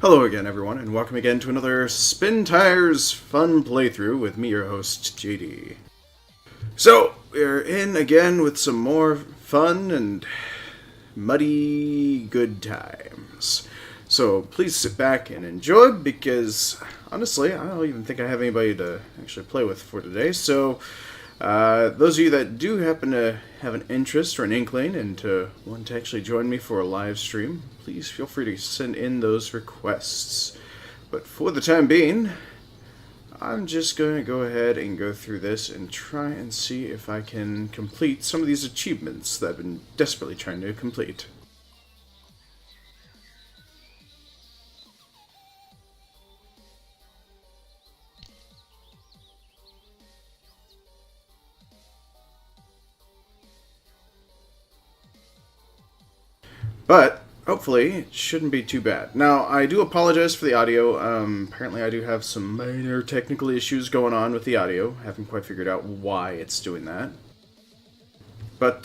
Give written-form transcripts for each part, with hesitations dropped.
Hello again, everyone, and welcome again to another Spintires fun playthrough with me, your host, JD. So, we're in again with some more fun and muddy good times. So, please sit back and enjoy, because, honestly, I don't even think I have anybody to actually play with for today. So, those of you that do happen to have an interest or an inkling and to want to actually join me for a live stream, please feel free to send in those requests. But for the time being, I'm just going to go ahead and go through this and try and see if I can complete some of these achievements that I've been desperately trying to complete. But hopefully it shouldn't be too bad. Now, I do apologize for the audio. Apparently I do have some minor technical issues going on with the audio. Haven't quite figured out why it's doing that. But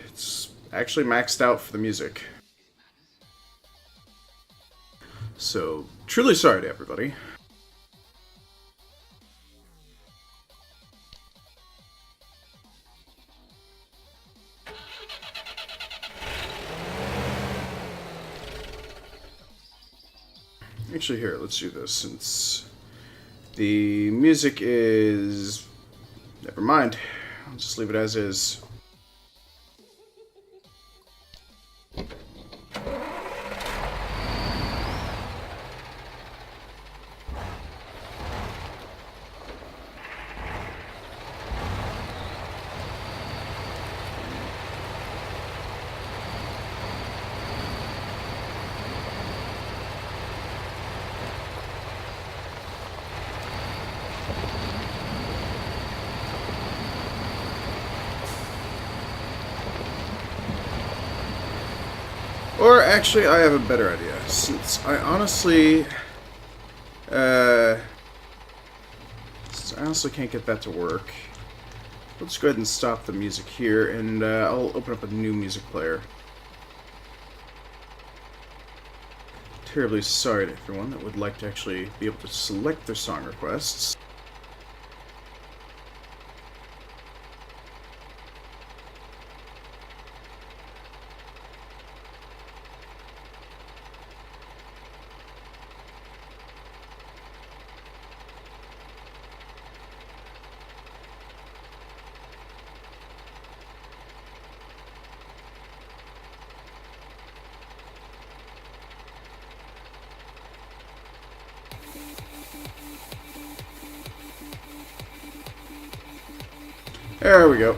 it's actually maxed out for the music. So, truly sorry to everybody. Actually, here, let's do this, since the music is... Never mind. I'll just leave it as is. Or actually, I have a better idea. Since I honestly can't get that to work, let's go ahead and stop the music here, and I'll open up a new music player. Terribly sorry to everyone that would like to actually be able to select their song requests. There we go.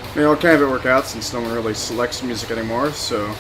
I mean, I'll kind of it work out since no one really selects music anymore, so...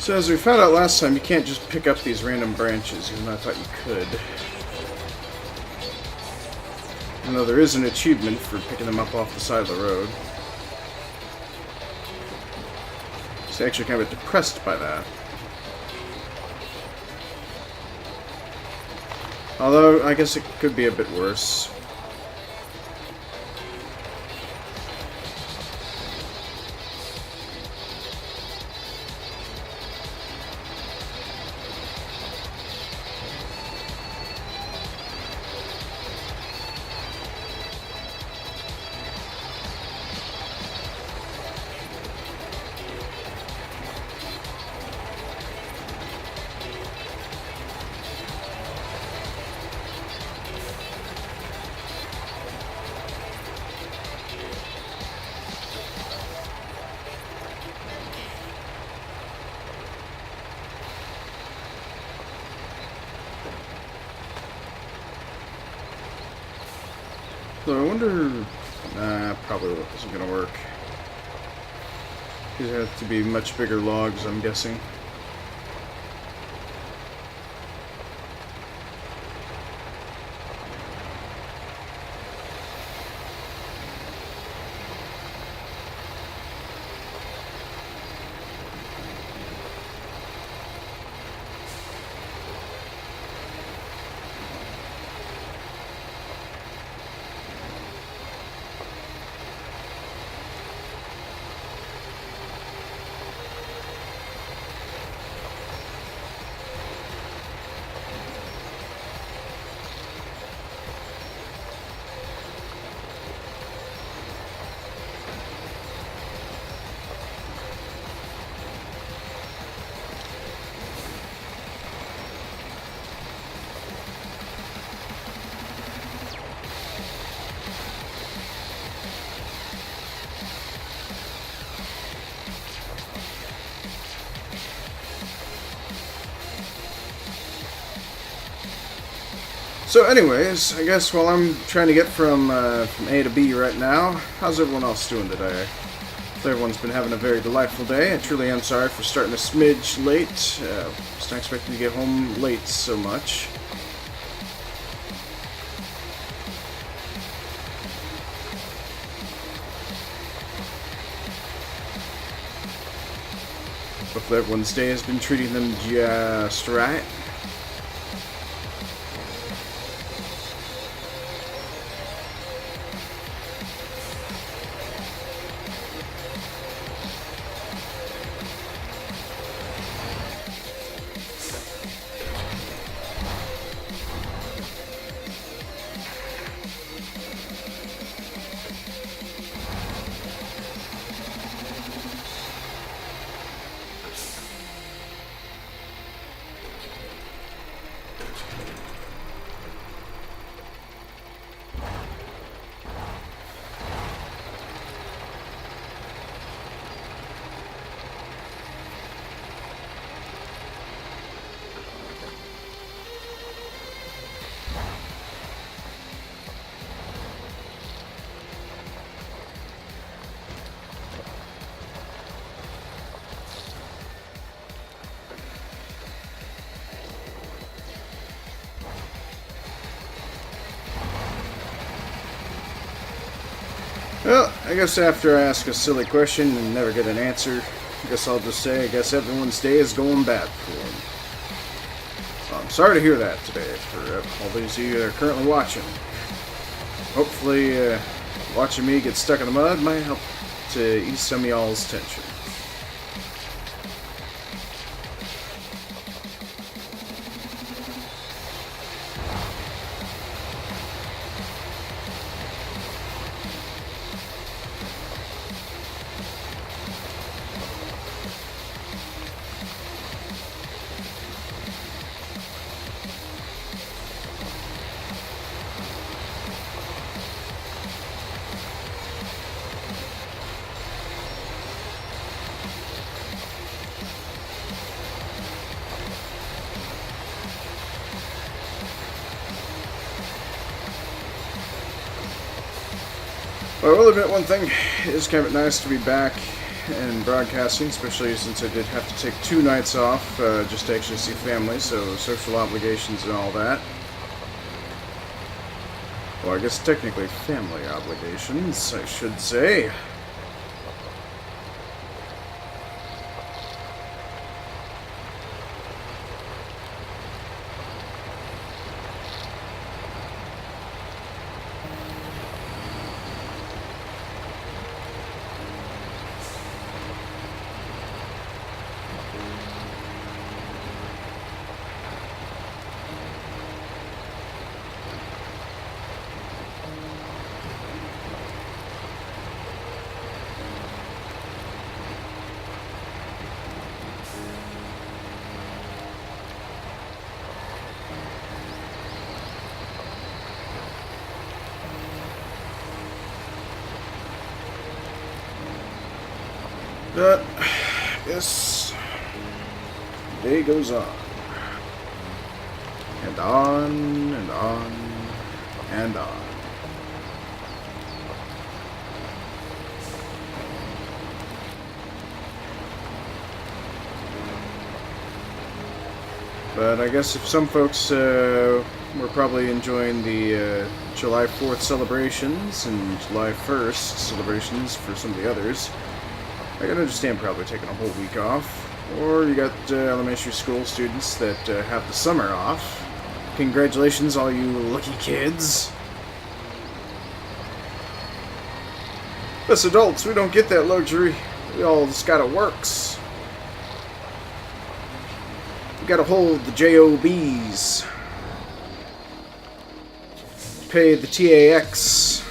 So as we found out last time, you can't just pick up these random branches, even though I thought you could. Even though there is an achievement for picking them up off the side of the road. So actually kind of depressed by that. Although, I guess it could be a bit worse. So I wonder... Nah, probably isn't gonna work. These have to be much bigger logs, I'm guessing. So anyways, I guess while I'm trying to get from A to B right now, how's everyone else doing today? If everyone's been having a very delightful day. I truly am sorry for starting a smidge late. Was not expecting to get home late so much. Hopefully everyone's day has been treating them just right. Well, I guess after I ask a silly question and never get an answer, I guess I'll just say I guess everyone's day is going bad for them. So I'm sorry to hear that today for all those of you that are currently watching. Hopefully, watching me get stuck in the mud might help to ease some of y'all's tension. Well, I will admit one thing, it is kind of nice to be back in broadcasting, especially since I did have to take 2 nights off just to actually see family, so social obligations and all that. Well, I guess technically family obligations, I should say. But, yes, the day goes on. And on, and on, and on. But I guess if some folks were probably enjoying the July 4th celebrations and July 1st celebrations for some of the others, I can understand probably taking a whole week off. Or you got elementary school students that have the summer off. Congratulations, all you lucky kids. Us adults, we don't get that luxury. We all just gotta works. We gotta hold the JOBs. Pay the TAX.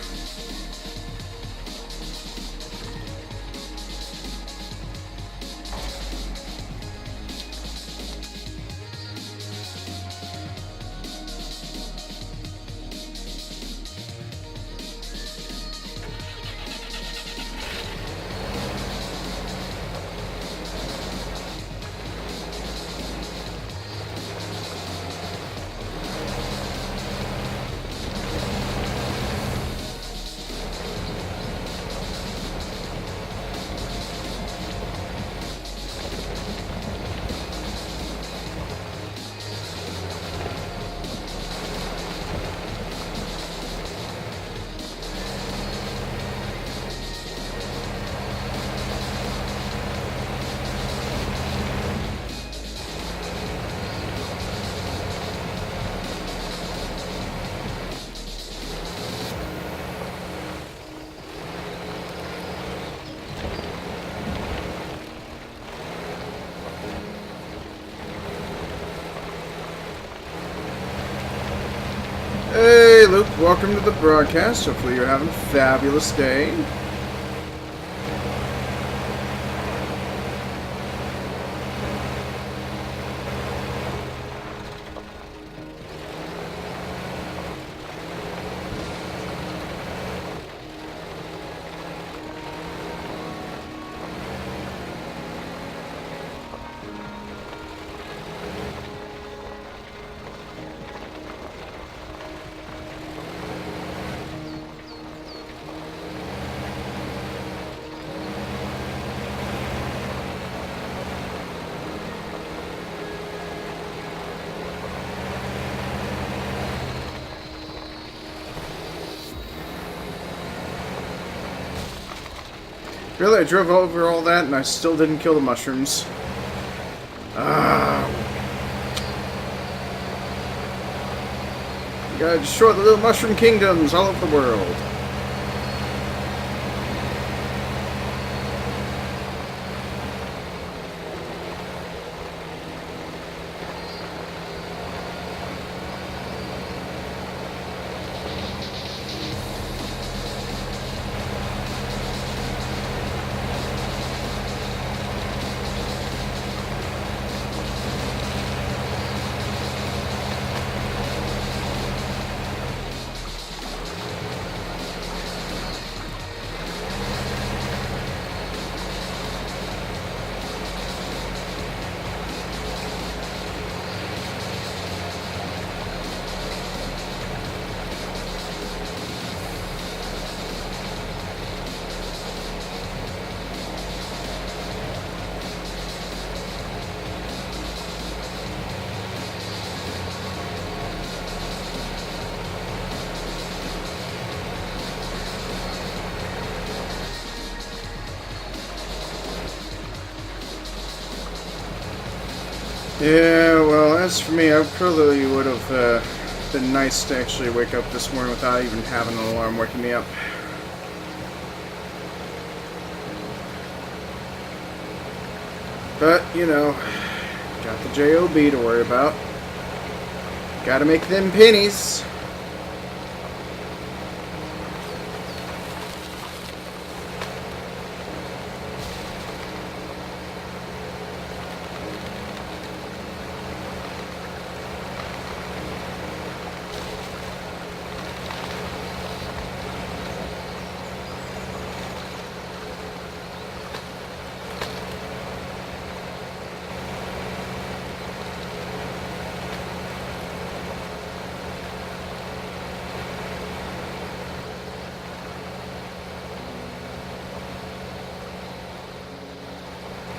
Hey Luke, welcome to the broadcast. Hopefully you're having a fabulous day. Really, I drove over all that and I still didn't kill the mushrooms. You gotta destroy the little mushroom kingdoms all over the world. Yeah, well, as for me, I probably would have been nice to actually wake up this morning without even having an alarm waking me up. But, you know, got the JOB to worry about. Gotta make them pennies.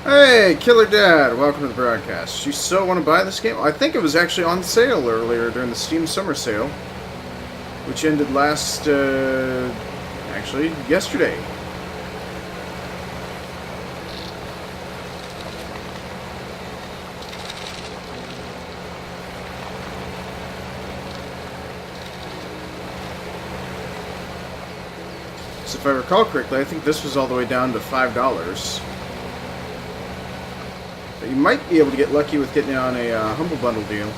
Hey, Killer Dad, welcome to the broadcast. You still want to buy this game? I think it was actually on sale earlier during the Steam Summer Sale, which ended actually, yesterday. So if I recall correctly, I think this was all the way down to $5. But you might be able to get lucky with getting it on a Humble Bundle deal.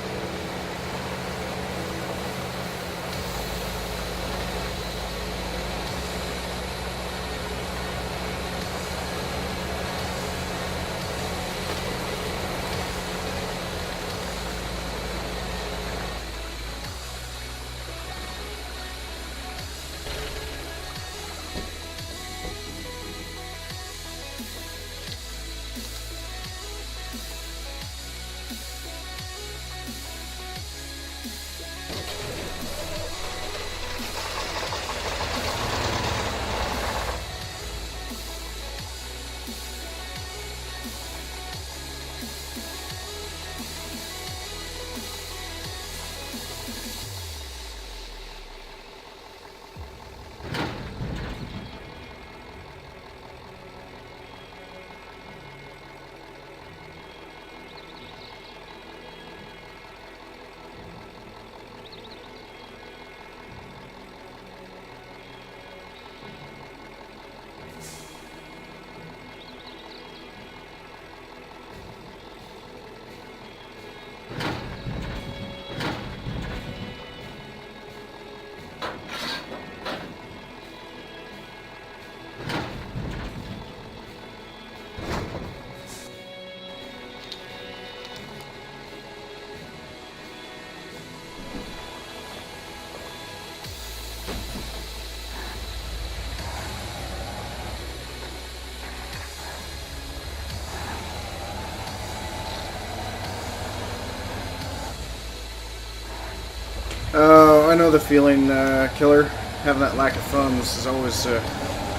Oh, I know the feeling, Killer. Having that lack of funds is always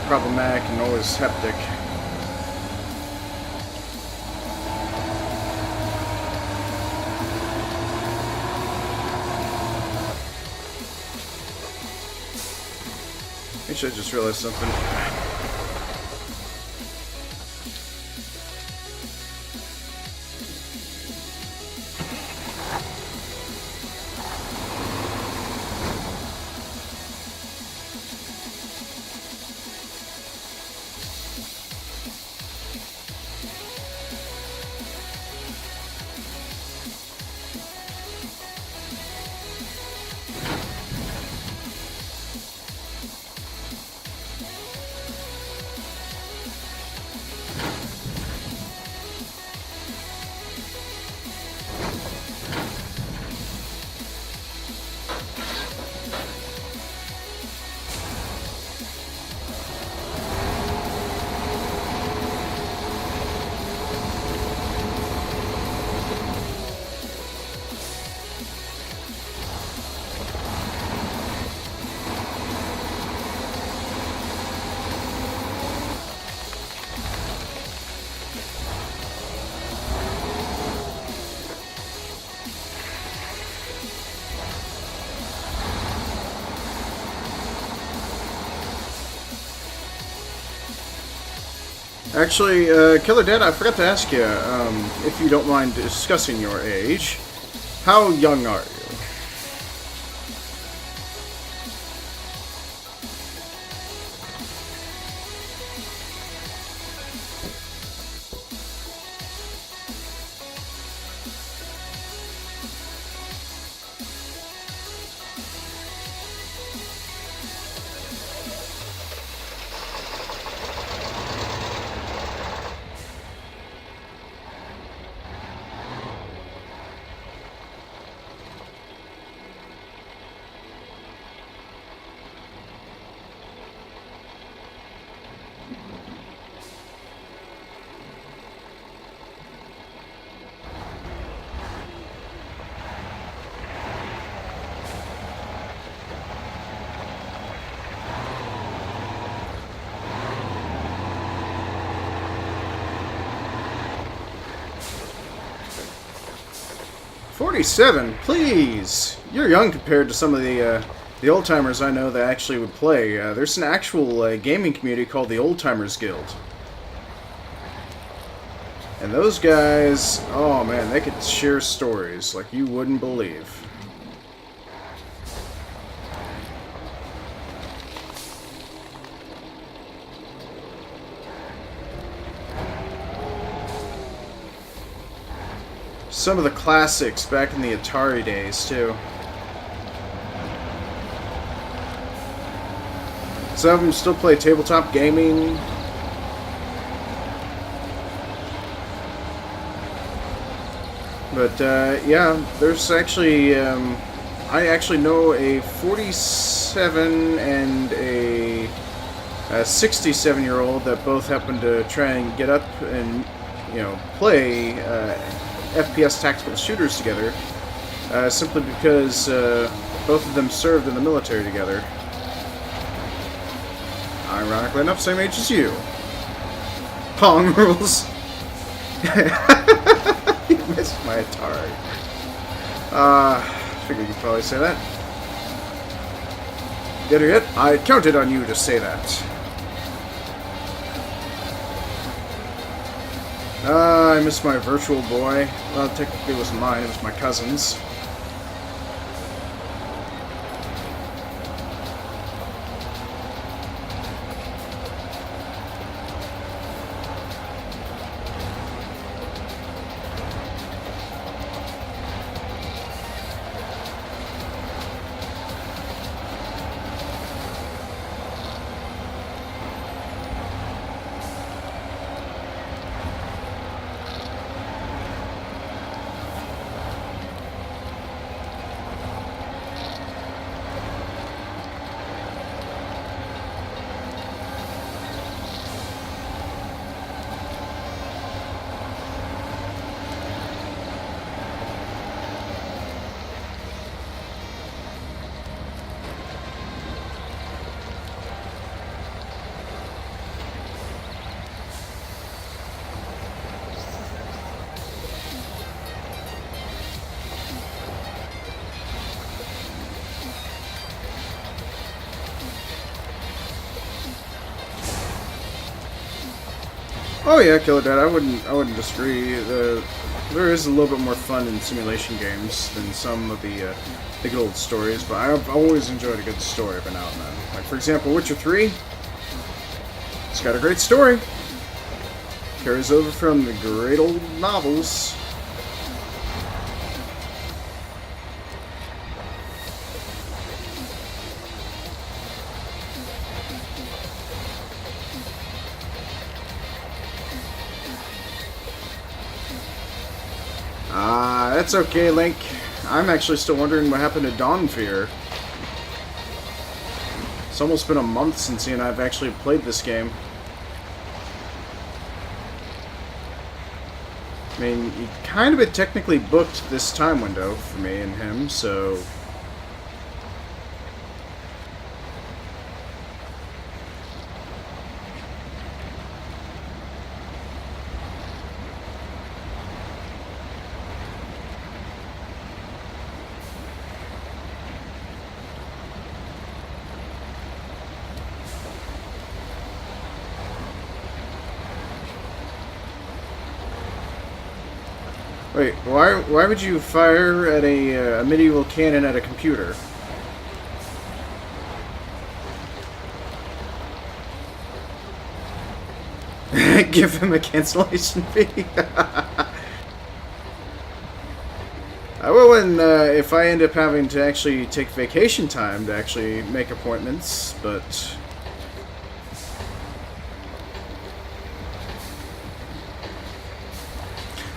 problematic and always hectic. Actually, I just realized something. Actually, Killer Dad, I forgot to ask you, if you don't mind discussing your age. How young are you? 47, please! You're young compared to some of the old-timers I know that actually would play. There's an actual gaming community called the Old Timers Guild. And those guys, oh man, they could share stories like you wouldn't believe. Some of the classics back in the Atari days, too. Some of them still play tabletop gaming. But, yeah, there's actually, I actually know a 47 and a 67-year-old that both happen to try and get up and, you know, play, FPS tactical shooters together, simply because both of them served in the military together. Ironically enough, same age as you. Pong rules. You missed my Atari. Figured you'd probably say that. Better yet, I counted on you to say that. I miss my Virtual Boy. Well, technically it wasn't mine, it was my cousin's. Oh yeah, Killer Dad, I wouldn't disagree. There is a little bit more fun in simulation games than some of the good old stories, but I've always enjoyed a good story every now and then. Like, for example, Witcher 3. It's got a great story. Carries over from the great old novels. That's okay, Link. I'm actually still wondering what happened to Dawn Fear. It's almost been a month since he and I have actually played this game. I mean, he kind of had technically booked this time window for me and him, so... Wait, why would you fire at a medieval cannon at a computer? Give him a cancellation fee. I will when if I end up having to actually take vacation time to actually make appointments, but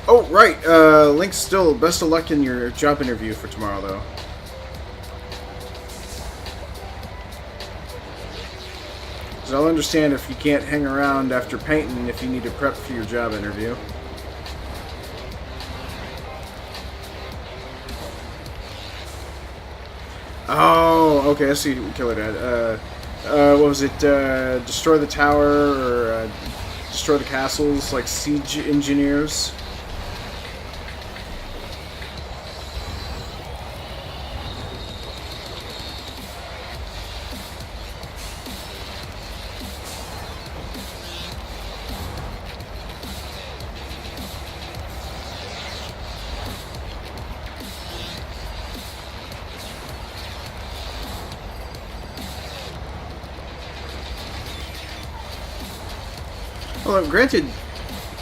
oh right, Link, still best of luck in your job interview for tomorrow, though. So I'll understand if you can't hang around after painting if you need to prep for your job interview. Oh, okay, I see what Killer did. What was it? Destroy the tower or destroy the castles, like siege engineers? Well, granted,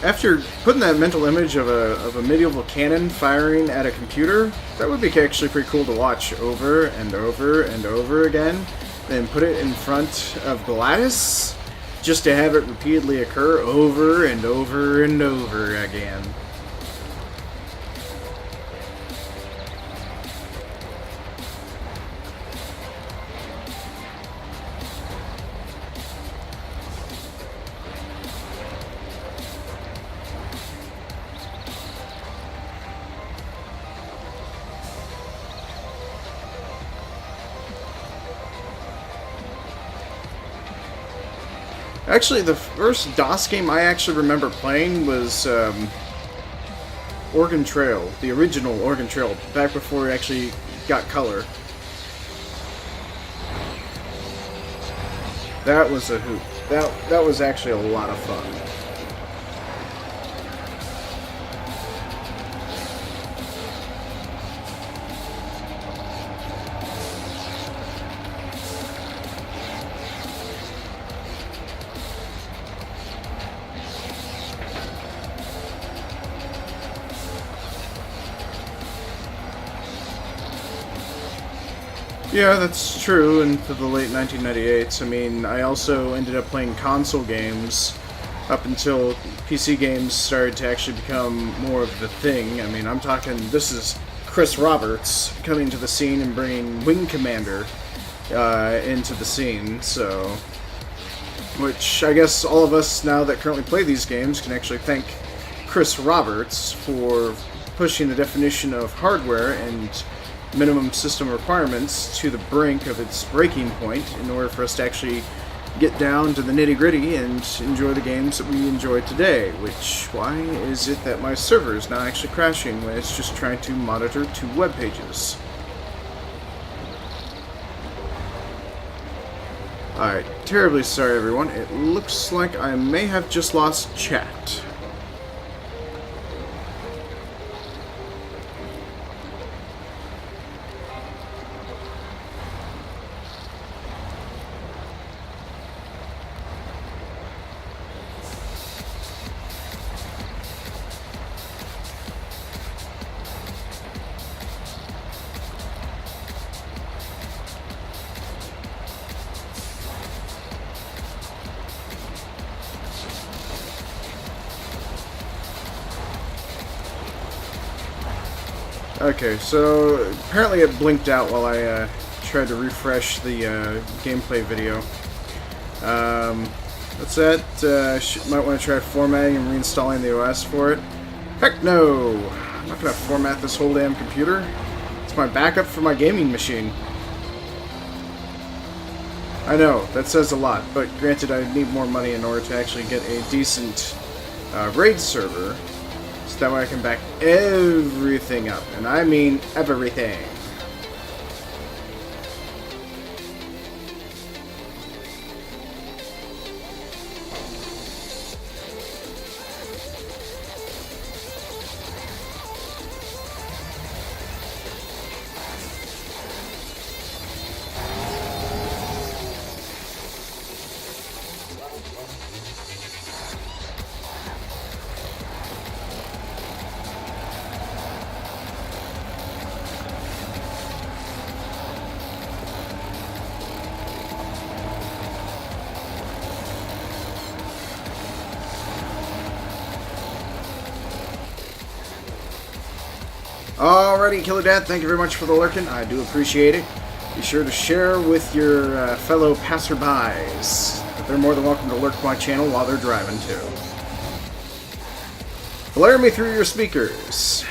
after putting that mental image of a medieval cannon firing at a computer, that would be actually pretty cool to watch over and over and over again. Then put it in front of Gladys, just to have it repeatedly occur over and over and over again. Actually, the first DOS game I actually remember playing was Oregon Trail, the original Oregon Trail, back before it actually got color. That was a hoot. That was actually a lot of fun. Yeah, that's true, into the late 1998s. I mean, I also ended up playing console games up until PC games started to actually become more of the thing. I mean, I'm talking, this is Chris Roberts coming to the scene and bringing Wing Commander into the scene, so... Which, I guess all of us now that currently play these games can actually thank Chris Roberts for pushing the definition of hardware and minimum system requirements to the brink of its breaking point in order for us to actually get down to the nitty-gritty and enjoy the games that we enjoy today. Which, why is it that my server is now actually crashing when it's just trying to monitor 2 web pages? Alright, terribly sorry everyone. It looks like I may have just lost chat. Okay, so apparently it blinked out while I tried to refresh the gameplay video. That's that. Might want to try formatting and reinstalling the OS for it. Heck no! I'm not going to format this whole damn computer. It's my backup for my gaming machine. I know, that says a lot, but granted I need more money in order to actually get a decent raid server. So that way I can back everything up. And I mean everything. Alrighty, Killer Dad, thank you very much for the lurking. I do appreciate it. Be sure to share with your fellow passerbys. They're more than welcome to lurk my channel while they're driving too. Blare me through your speakers.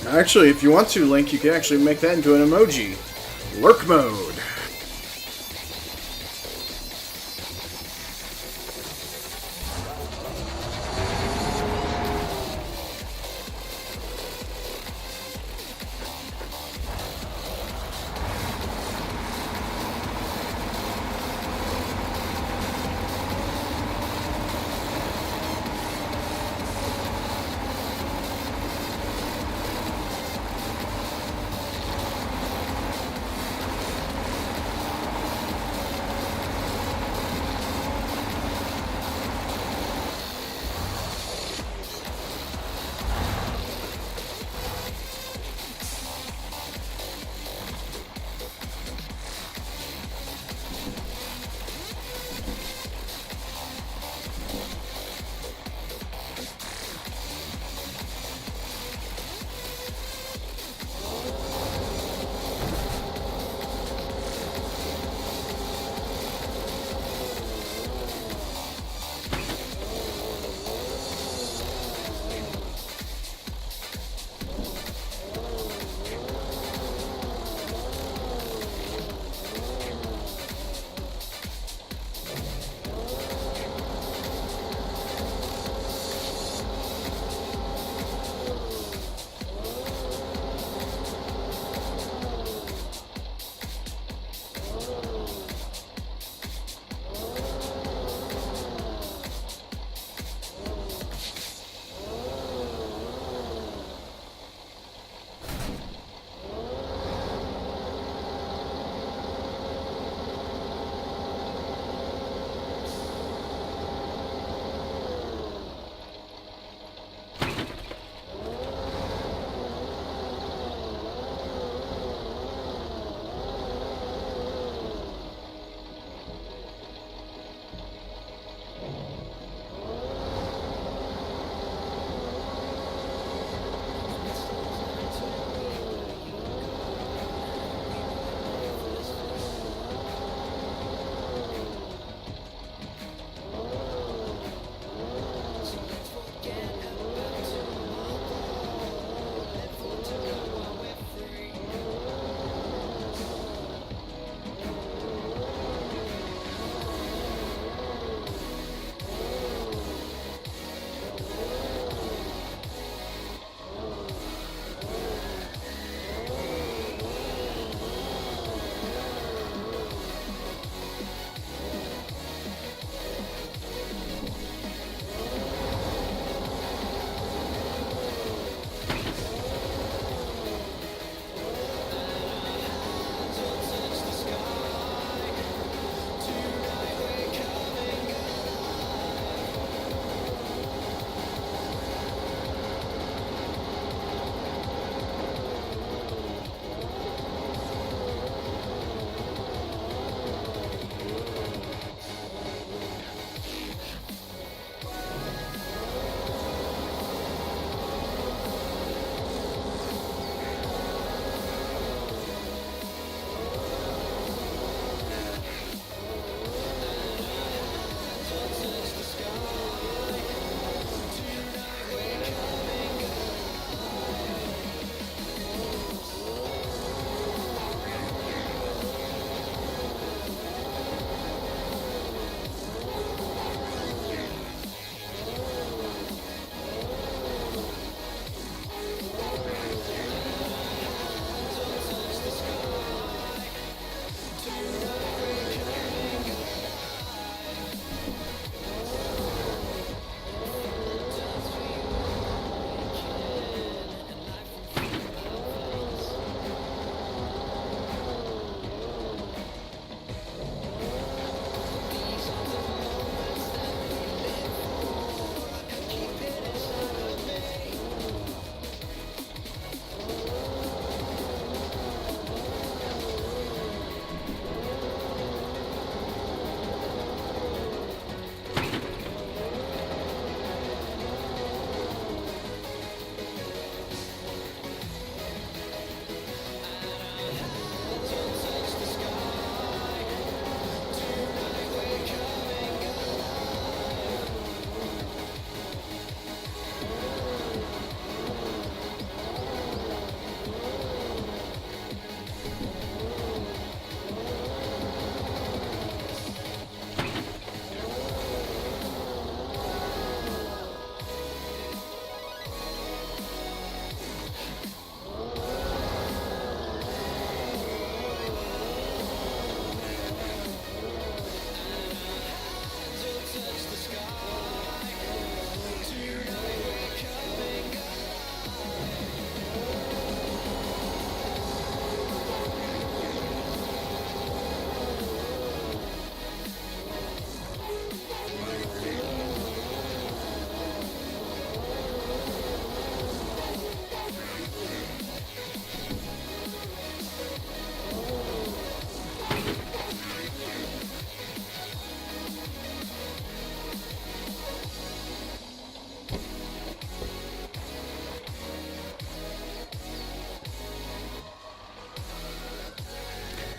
Actually, if you want to, Link, you can actually make that into an emoji. Lurk mode.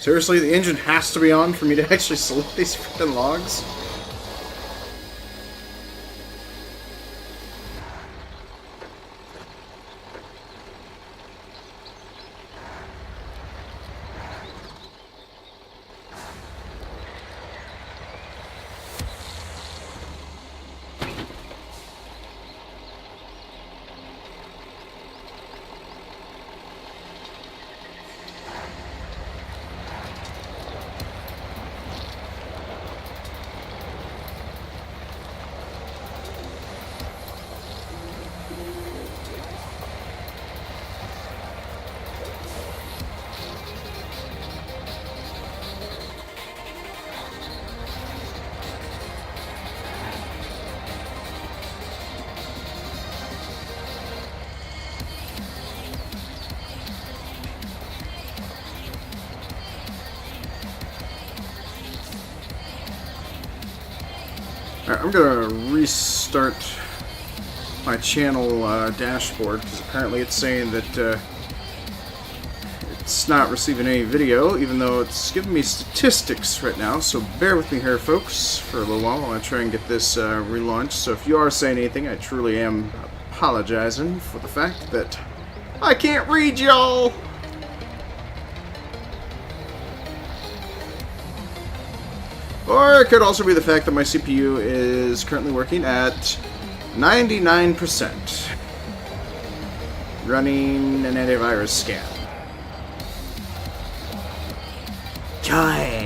Seriously, the engine has to be on for me to actually select these freaking logs? Alright, I'm gonna restart my channel dashboard, because apparently it's saying that it's not receiving any video, even though it's giving me statistics right now, so bear with me here, folks, for a little while while I try and get this relaunched. So if you are saying anything, I truly am apologizing for the fact that I can't read y'all! Or it could also be the fact that my CPU is currently working at 99%, running an antivirus scan. Joy!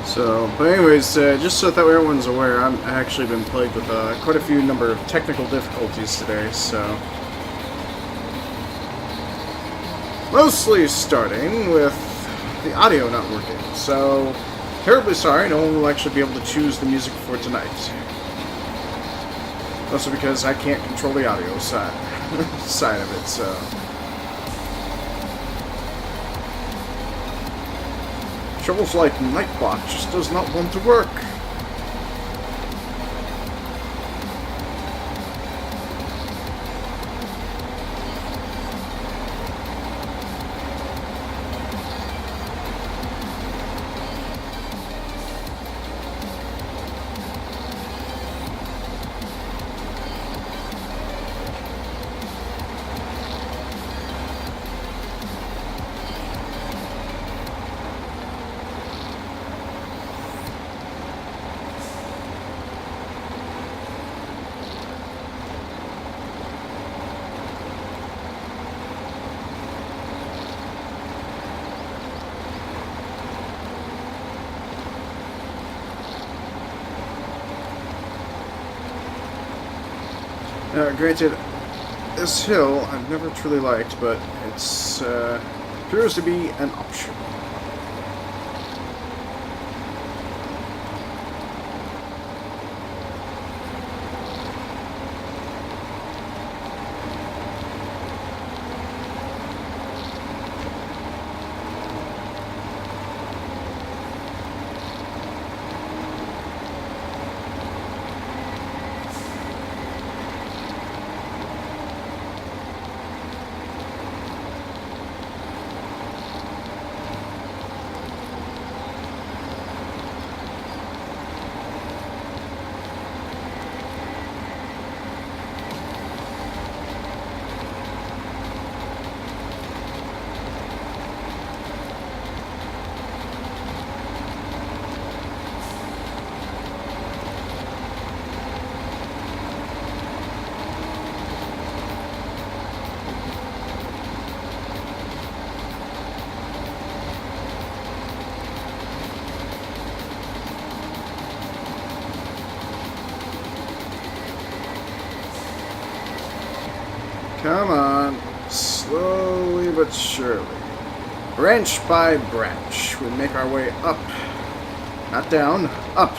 So, but anyways, just so that everyone's aware, I've actually been plagued with quite a few number of technical difficulties today, so... Mostly starting with the audio not working. So, Terribly sorry, no one will actually be able to choose the music for tonight. Also because I can't control the audio side, side of it, so... Troubles like Nightbot just does not want to work. Granted, this hill I've never truly liked, but it's appears to be an option. Come on, slowly but surely. Branch by branch, we make our way up. Not down, up.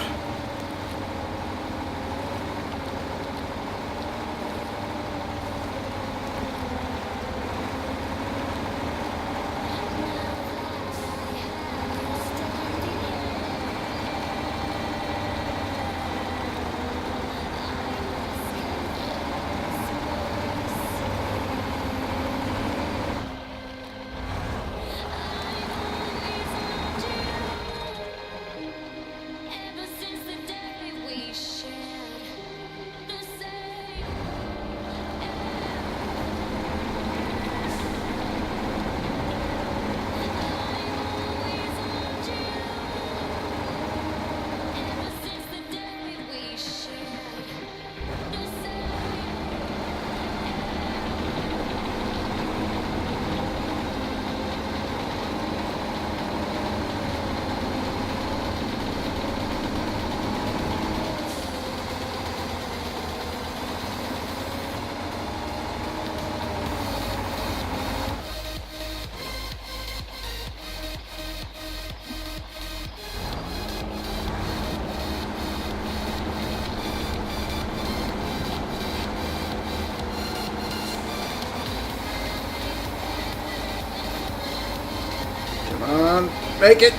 Make it!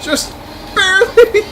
Just barely!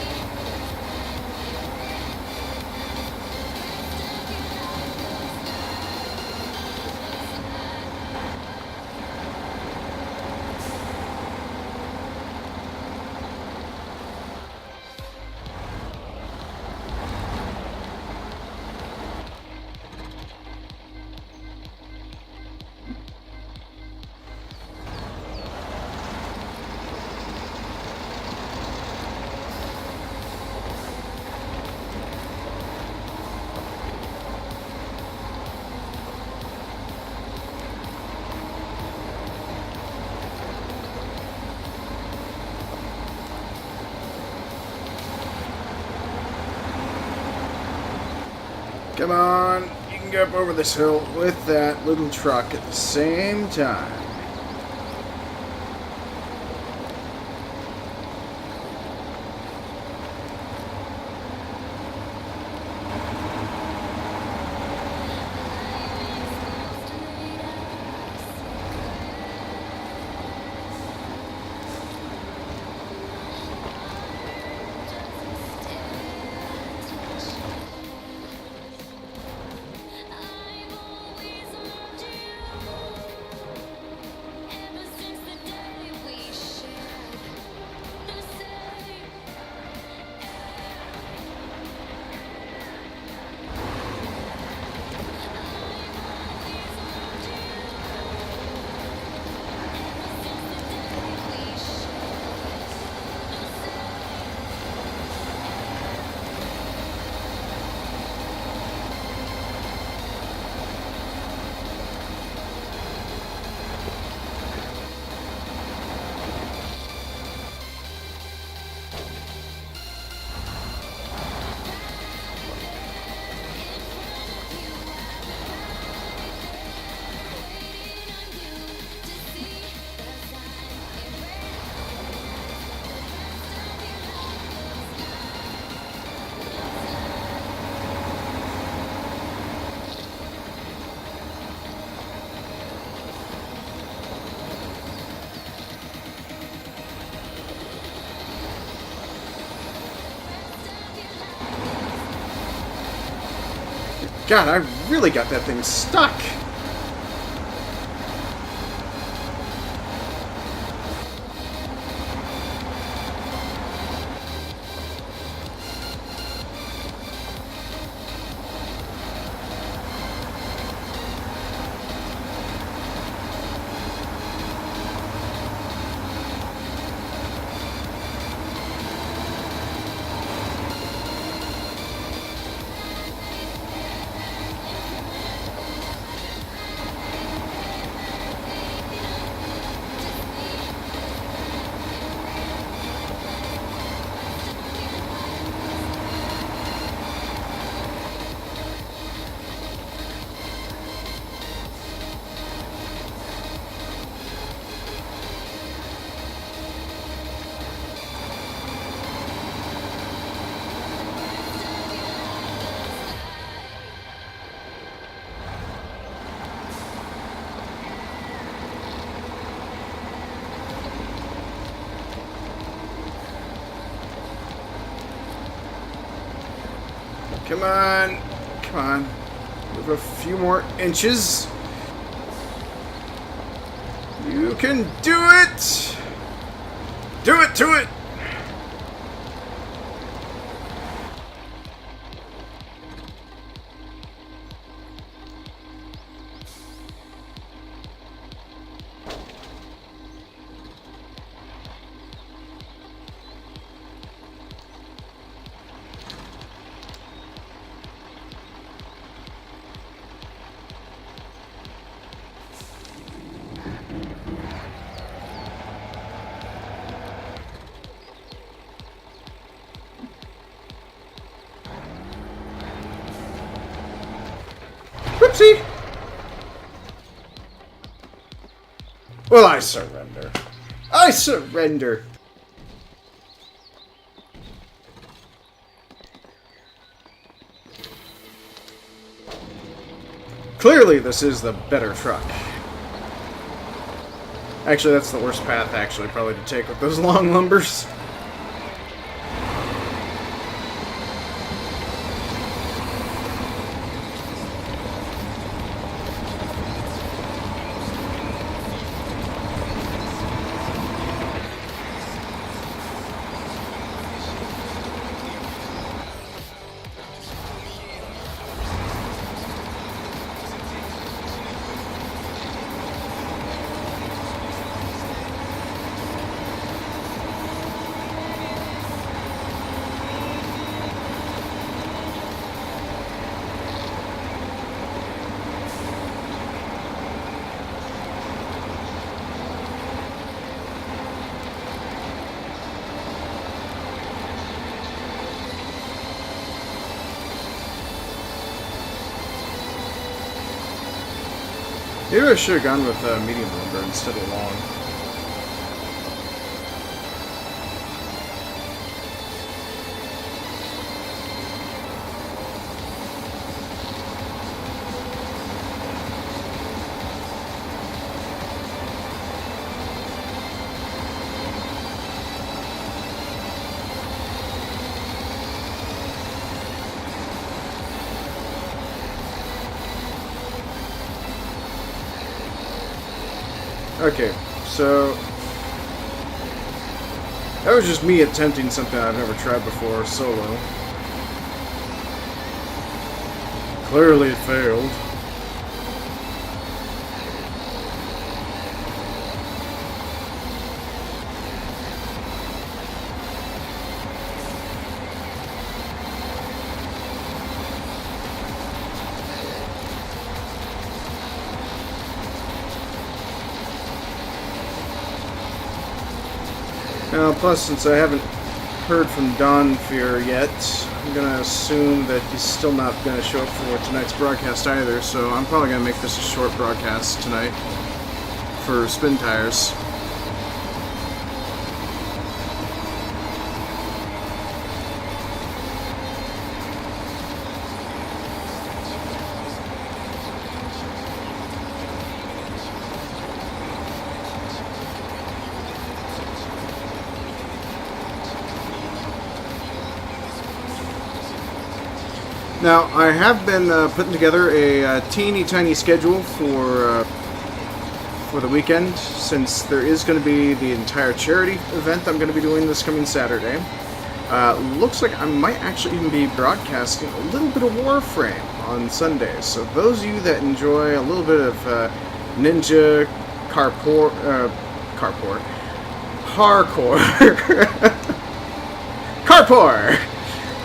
Come on, you can go up over this hill with that little truck at the same time. God, I really got that thing stuck. Come on. Come on. Move a few more inches. You can do it! Do it to it! Whoopsie! Well, I surrender. I surrender. Clearly, this is the better truck. Actually, that's the worst path, actually, probably to take with those long lumbers. Maybe I should have gone with medium lumber instead of long. Okay, so that was just me attempting something I've never tried before, solo. Clearly it failed. Now, plus, since I haven't heard from Don Fear yet, I'm gonna assume that he's still not gonna show up for tonight's broadcast either, so I'm probably gonna make this a short broadcast tonight for Spintires. Now, I have been putting together a teeny tiny schedule for the weekend, since there is going to be the entire charity event I'm going to be doing this coming Saturday. Looks like I might actually even be broadcasting a little bit of Warframe on Sundays. So those of you that enjoy a little bit of ninja parkour, carpor.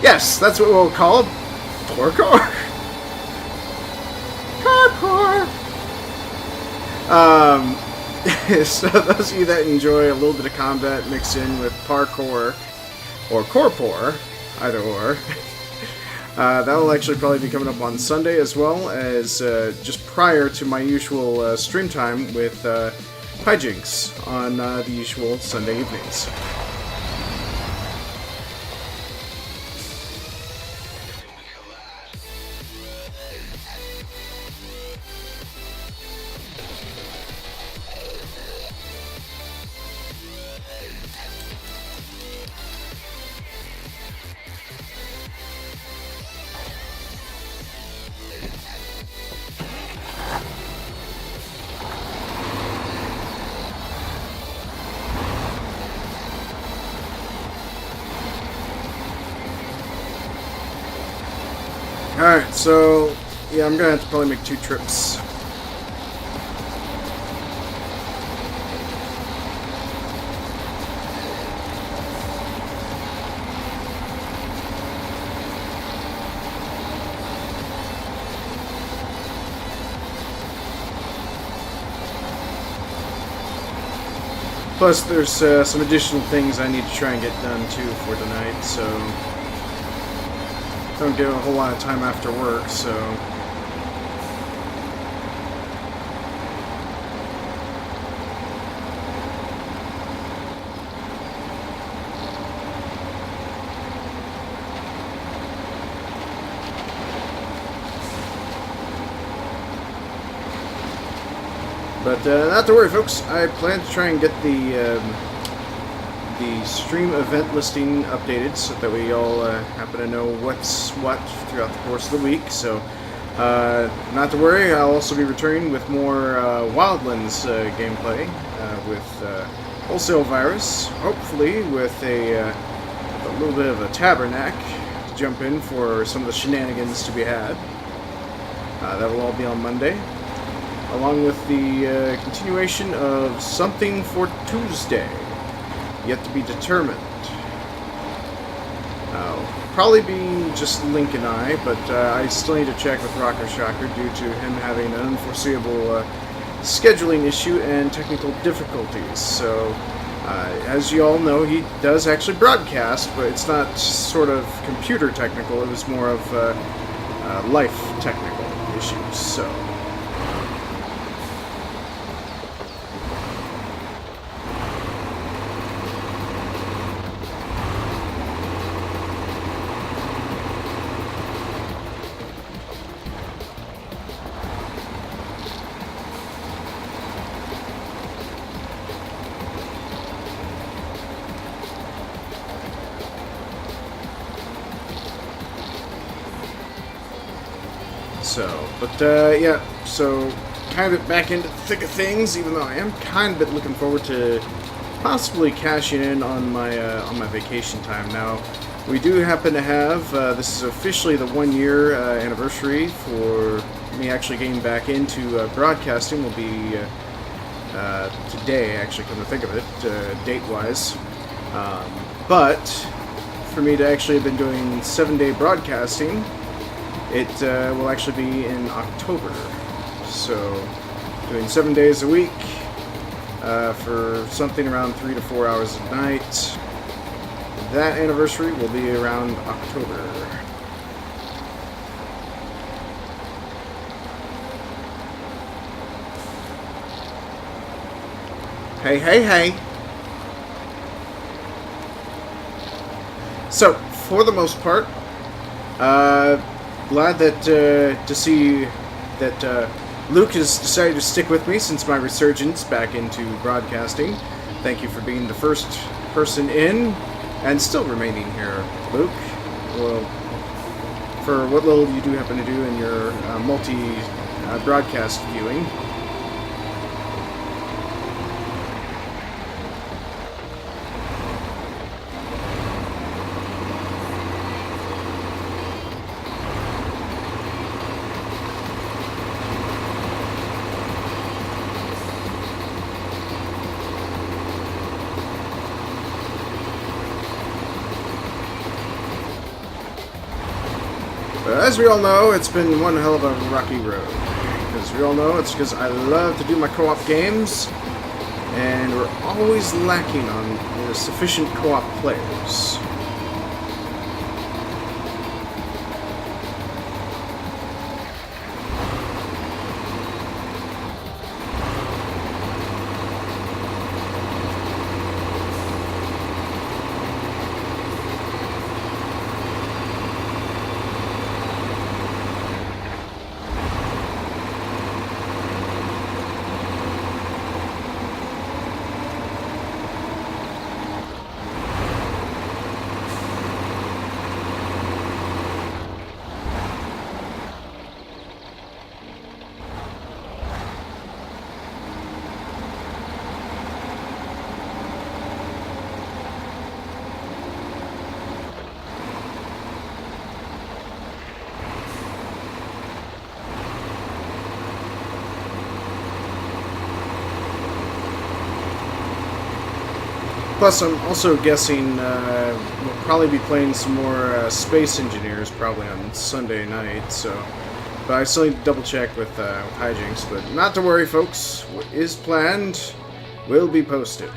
Yes, that's what we'll call it. Parkour. Carpor. So those of you that enjoy a little bit of combat mixed in with parkour or corpor, either or, that will actually probably be coming up on Sunday, as well as just prior to my usual stream time with hijinks on the usual Sunday evenings. Alright, so, yeah, I'm gonna have to probably make 2 trips. Plus, there's some additional things I need to try and get done, too, for tonight, so don't get a whole lot of time after work, so but not to worry, folks. I plan to try and get the stream event listing updated so that we all happen to know what's what throughout the course of the week. So, not to worry, I'll also be returning with more Wildlands gameplay with Wholesale Virus, hopefully with a little bit of a tabernacle to jump in for some of the shenanigans to be had. That will all be on Monday, along with the continuation of Something for Tuesday, yet to be determined. Probably be just Link and I, but I still need to check with Rocker Shocker due to him having an unforeseeable scheduling issue and technical difficulties. So, as you all know, he does actually broadcast, but it's not sort of computer technical, it was more of life technical issues, so. Yeah, so kind of back into the thick of things, even though I am kind of looking forward to possibly cashing in on my vacation time. Now, we do happen to have, this is officially the 1-year anniversary for me actually getting back into broadcasting. Will be today, actually, come to think of it, date-wise. But for me to actually have been doing 7-day broadcasting, it will actually be in October. So, doing 7 days a week for something around 3 to 4 hours a night. That anniversary will be around October. Hey, hey, hey! So, for the most part, glad that to see that Luke has decided to stick with me since my resurgence back into broadcasting. Thank you for being the first person in and still remaining here, Luke. Well, for what little you do happen to do in your multi-broadcast viewing. But as we all know, it's been one hell of a rocky road. As we all know, it's because I love to do my co-op games, and we're always lacking on sufficient co-op players. Plus, I'm also guessing we'll probably be playing some more Space Engineers probably on Sunday night, so... But I still need to double check with Hijinks, but not to worry, folks. What is planned will be posted.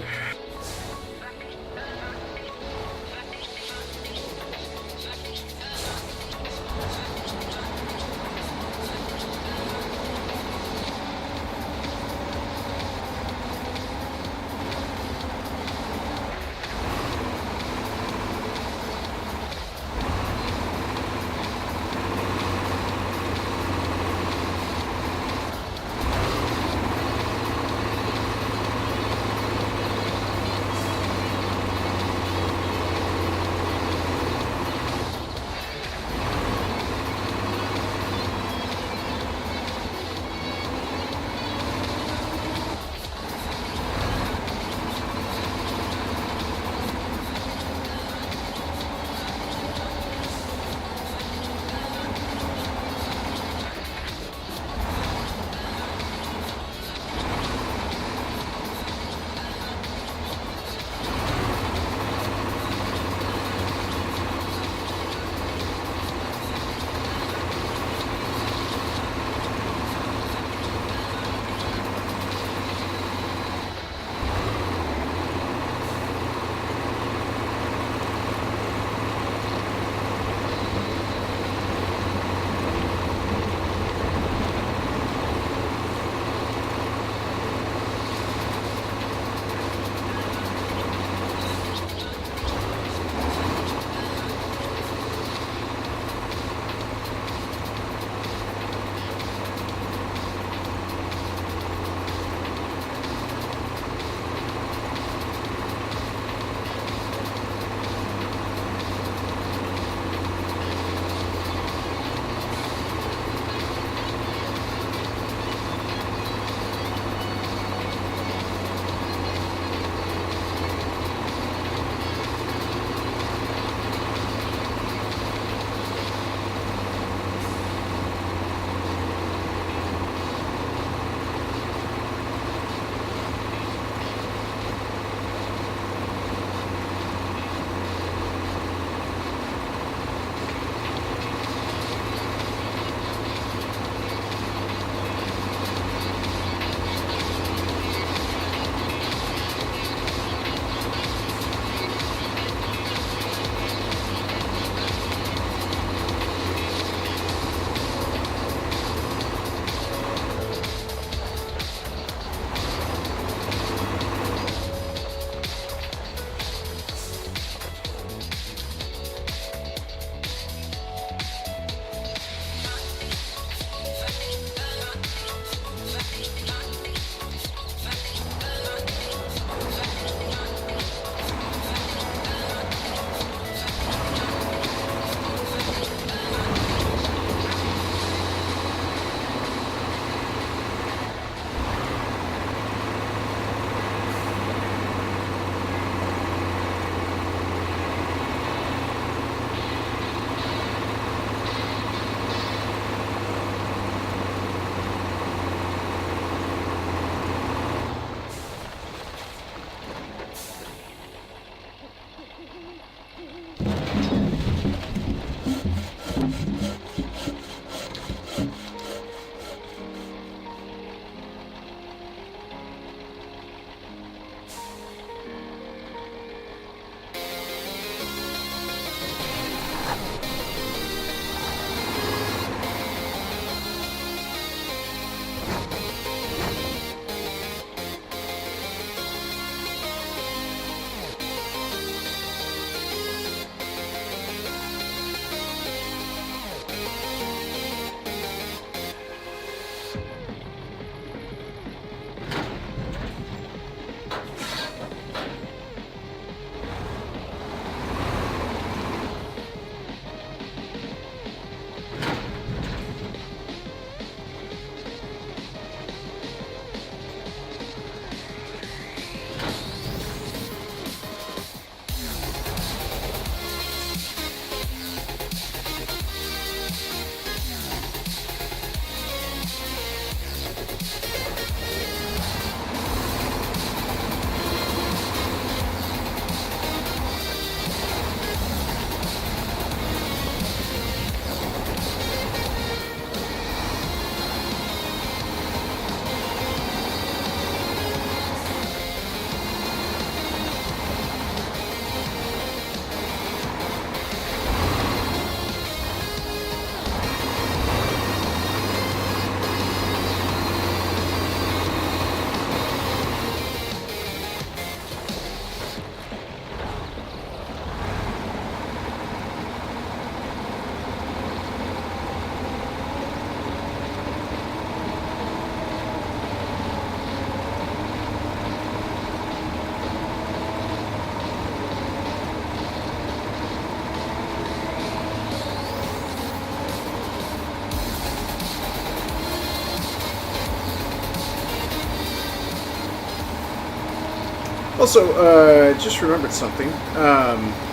Also, just remembered something.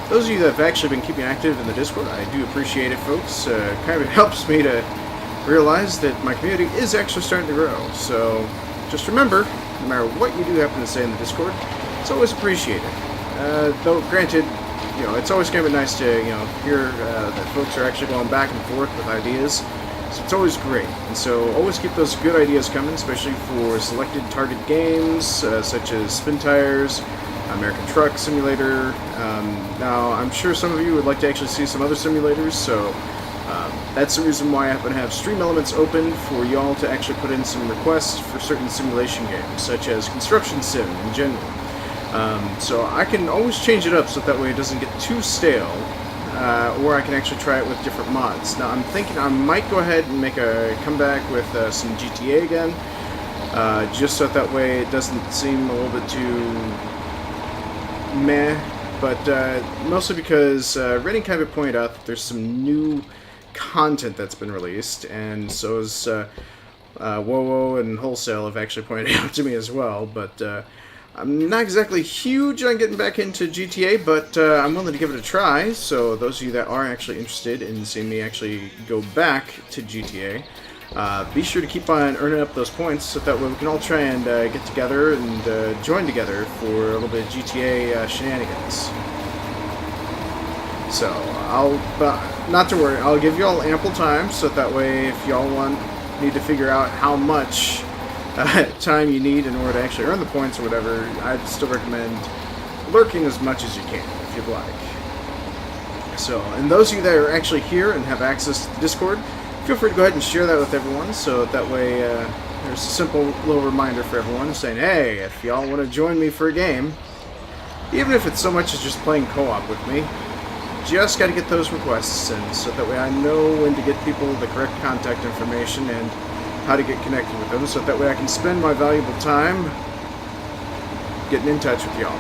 Those of you that have actually been keeping active in the Discord, I do appreciate it, folks. Kind of helps me to realize that my community is actually starting to grow. So just remember, no matter what you do happen to say in the Discord, it's always appreciated. Though, granted, it's always kind of nice to, hear that folks are actually going back and forth with ideas. So it's always great. And so always keep those good ideas coming, especially for selected target games, such as Spintires, American Truck Simulator. Now, I'm sure some of you would like to actually see some other simulators, so that's the reason why I happen to have Stream Elements open for y'all to actually put in some requests for certain simulation games, such as Construction Sim in general. So I can always change it up so that way it doesn't get too stale, or I can actually try it with different mods. Now I'm thinking I might go ahead and make a comeback with some GTA again, just so that way it doesn't seem a little bit too meh, but mostly because Redding kind of pointed out that there's some new content that's been released, and so is WoWo and Wholesale have actually pointed out to me as well, but I'm not exactly huge on getting back into GTA, but I'm willing to give it a try, so those of you that are actually interested in seeing me actually go back to GTA, be sure to keep on earning up those points, so that way we can all try and get together and join together for a little bit of GTA shenanigans. So, not to worry, I'll give you all ample time, so that way if y'all need to figure out how much time you need in order to actually earn the points or whatever, I'd still recommend lurking as much as you can, if you'd like. So, and those of you that are actually here and have access to the Discord, feel free to go ahead and share that with everyone, so that way there's a simple little reminder for everyone saying, hey, if y'all want to join me for a game, even if it's so much as just playing co-op with me, just got to get those requests in, so that way I know when to get people the correct contact information and how to get connected with them, so that way I can spend my valuable time getting in touch with y'all.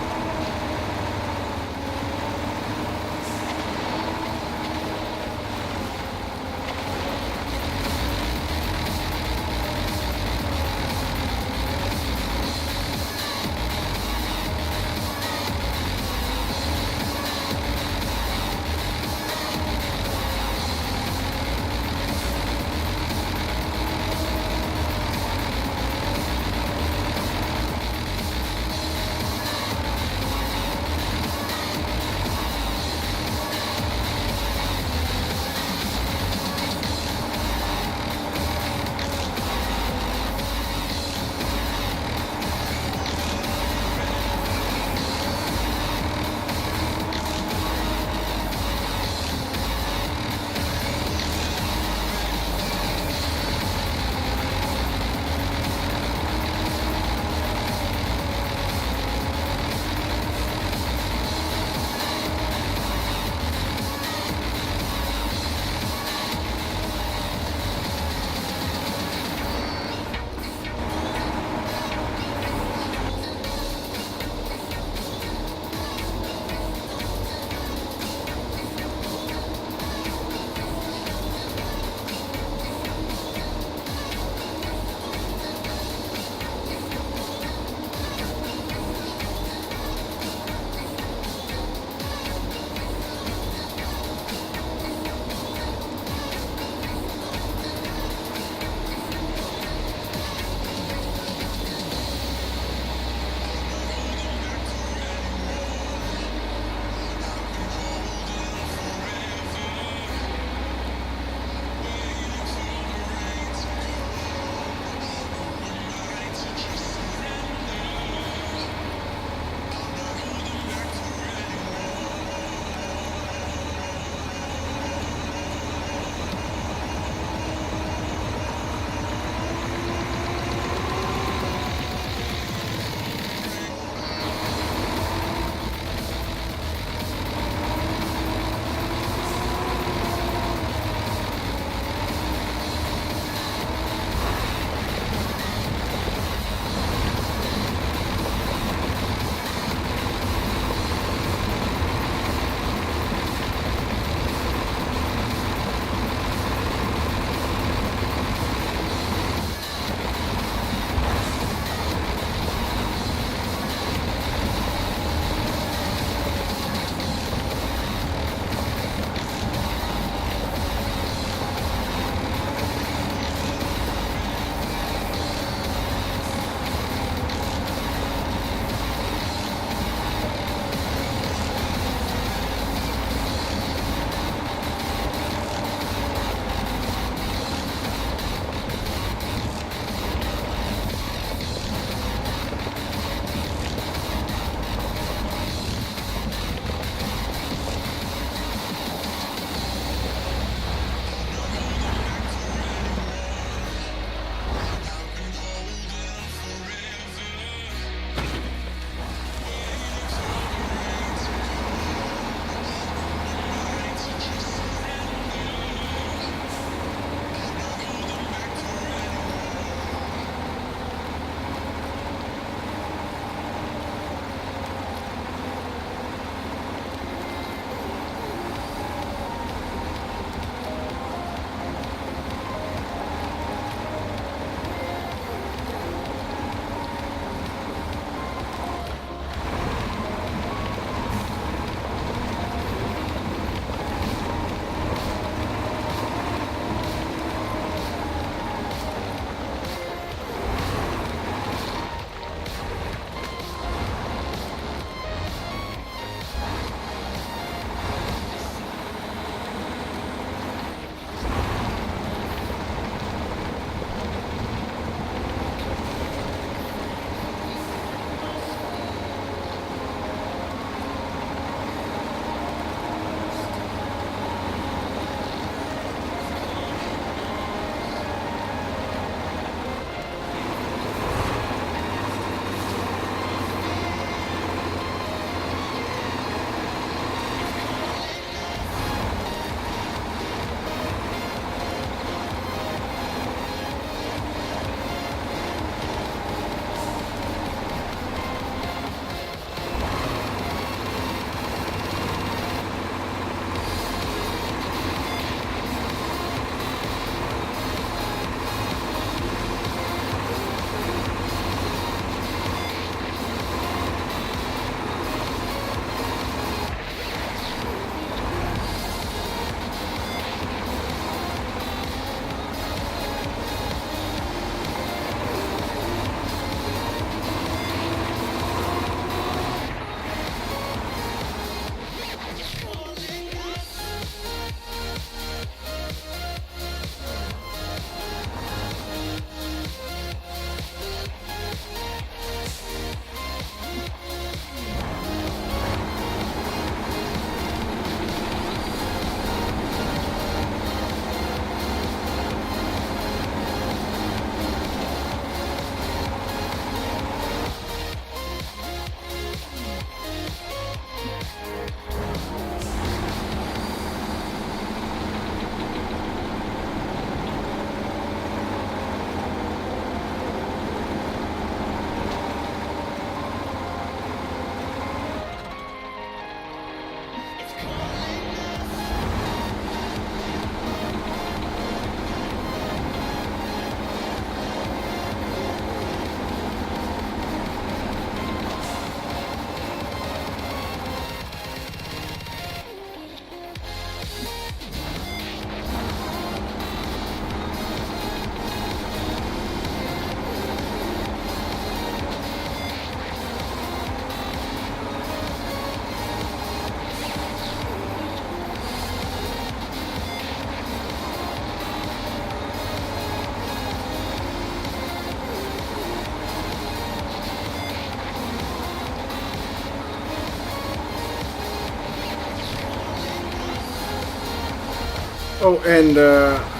Oh, and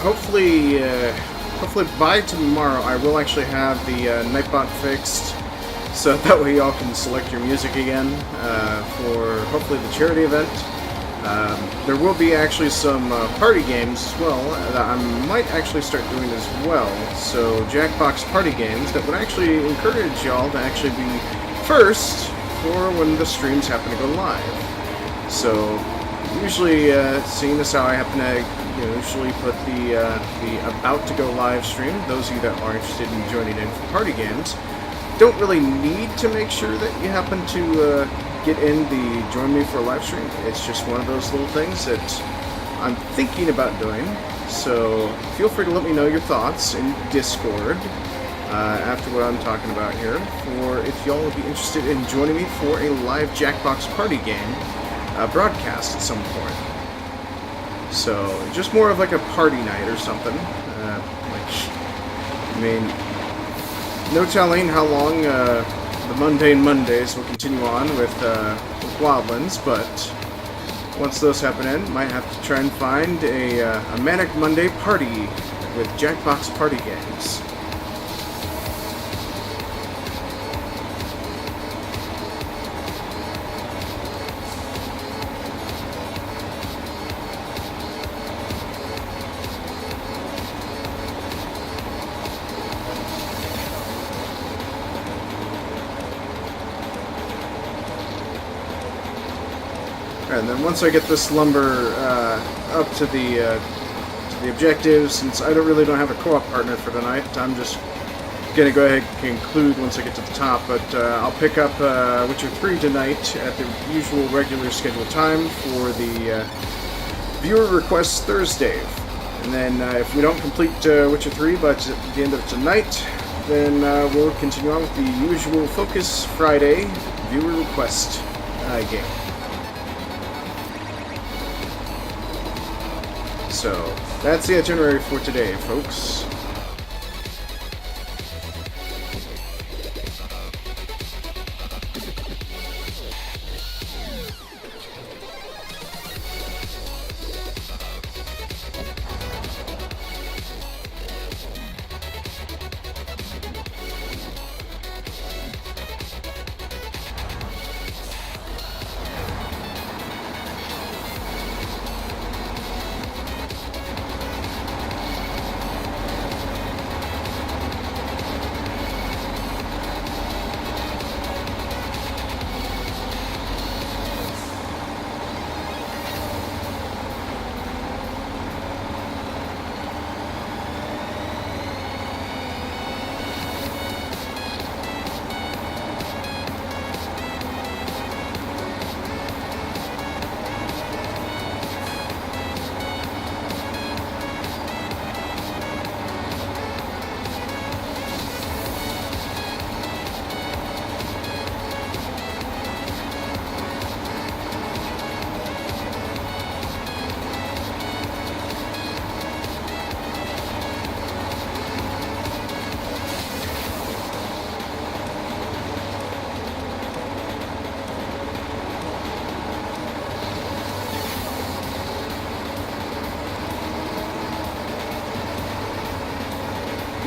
hopefully by tomorrow I will actually have the Nightbot fixed, so that way y'all can select your music again for hopefully the charity event. There will be actually some party games as well that I might actually start doing as well. So Jackbox party games that would actually encourage y'all to actually be first for when the streams happen to go live. So usually, seeing as how I happen to usually put the about to go live stream, those of you that are interested in joining in for party games, don't really need to make sure that you happen to get in the join me for a live stream. It's just one of those little things that I'm thinking about doing. So feel free to let me know your thoughts in Discord after what I'm talking about here, or if y'all would be interested in joining me for a live Jackbox party game broadcast at some point. So just more of like a party night or something. No telling how long the mundane Mondays will continue on with Wildlands, but once those happen in, might have to try and find a Manic Monday party with Jackbox party games. And then once I get this lumber up to the objectives, since I really don't have a co-op partner for tonight, I'm just going to go ahead and conclude once I get to the top. But I'll pick up Witcher 3 tonight at the usual regular scheduled time for the viewer requests Thursday. And then if we don't complete Witcher 3 by the end of tonight, then we'll continue on with the usual Focus Friday viewer request game. So, that's the itinerary for today, folks.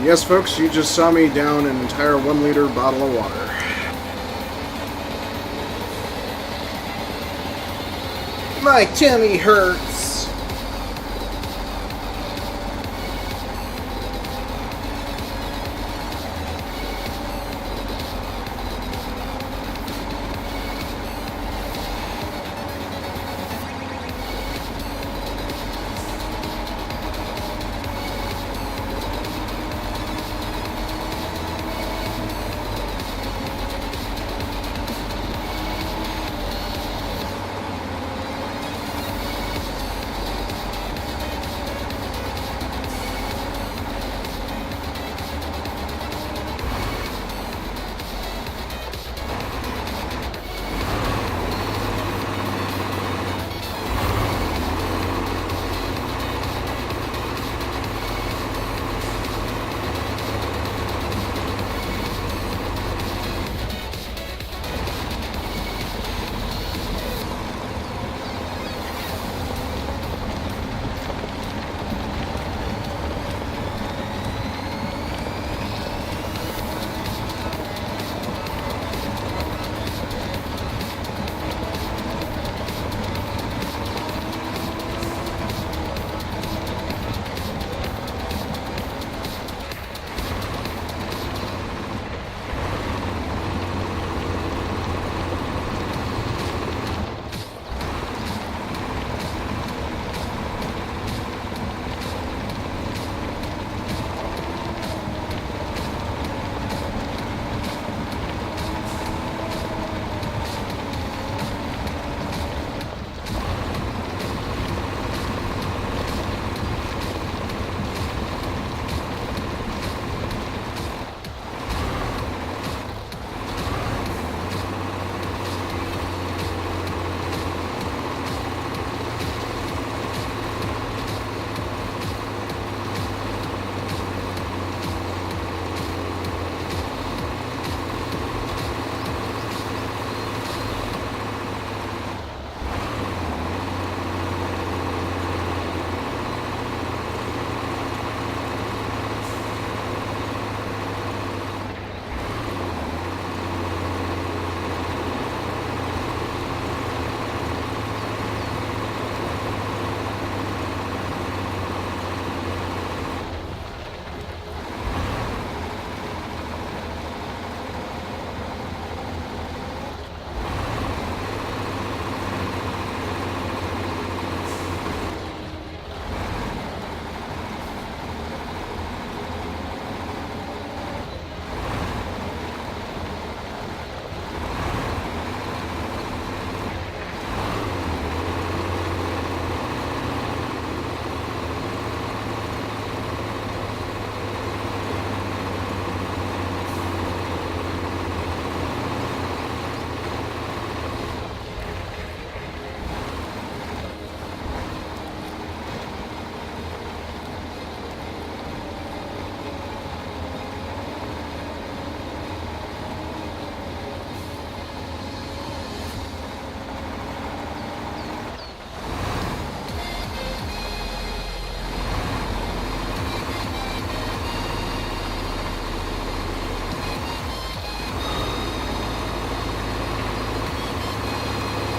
Yes, folks, you just saw me down an entire 1-liter bottle of water. My tummy hurts.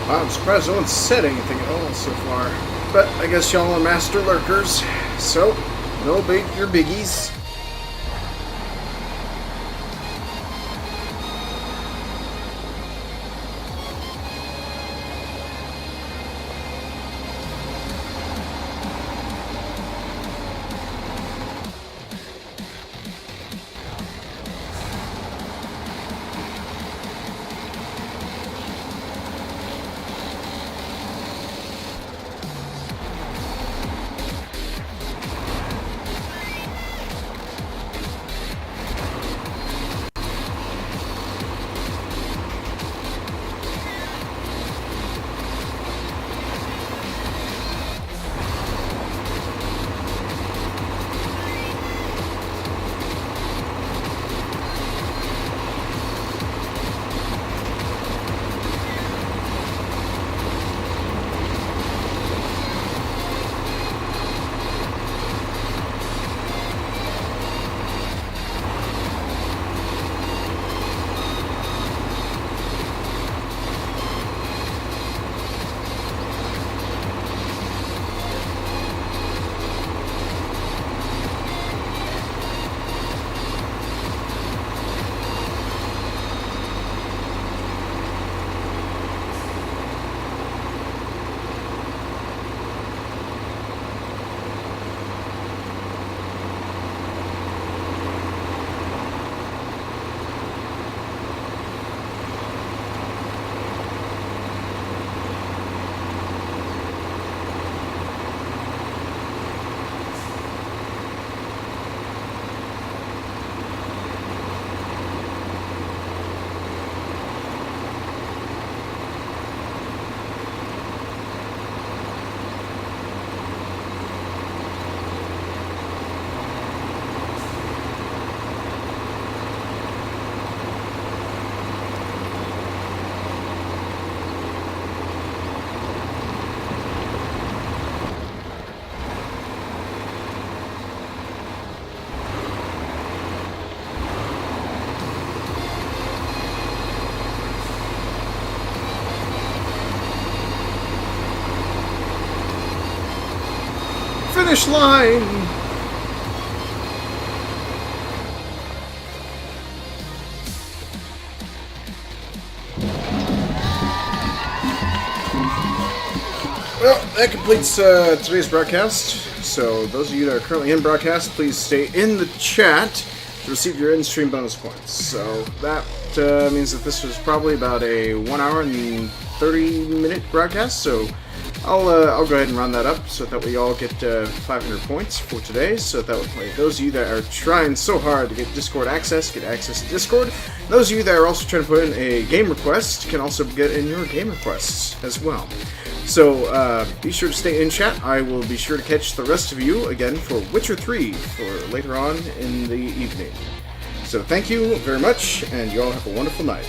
Wow, I'm surprised no one said anything at all so far. But I guess y'all are master lurkers, so no bait your biggies. Finish line! Well, that completes today's broadcast. So those of you that are currently in broadcast, please stay in the chat to receive your in-stream bonus points. So that means that this was probably about a 1 hour and 30-minute broadcast. So I'll go ahead and round that up so that we all get 500 points for today. So that way, those of you that are trying so hard to get Discord access, get access to Discord. Those of you that are also trying to put in a game request can also get in your game requests as well. So be sure to stay in chat. I will be sure to catch the rest of you again for Witcher 3 for later on in the evening. So thank you very much, and you all have a wonderful night.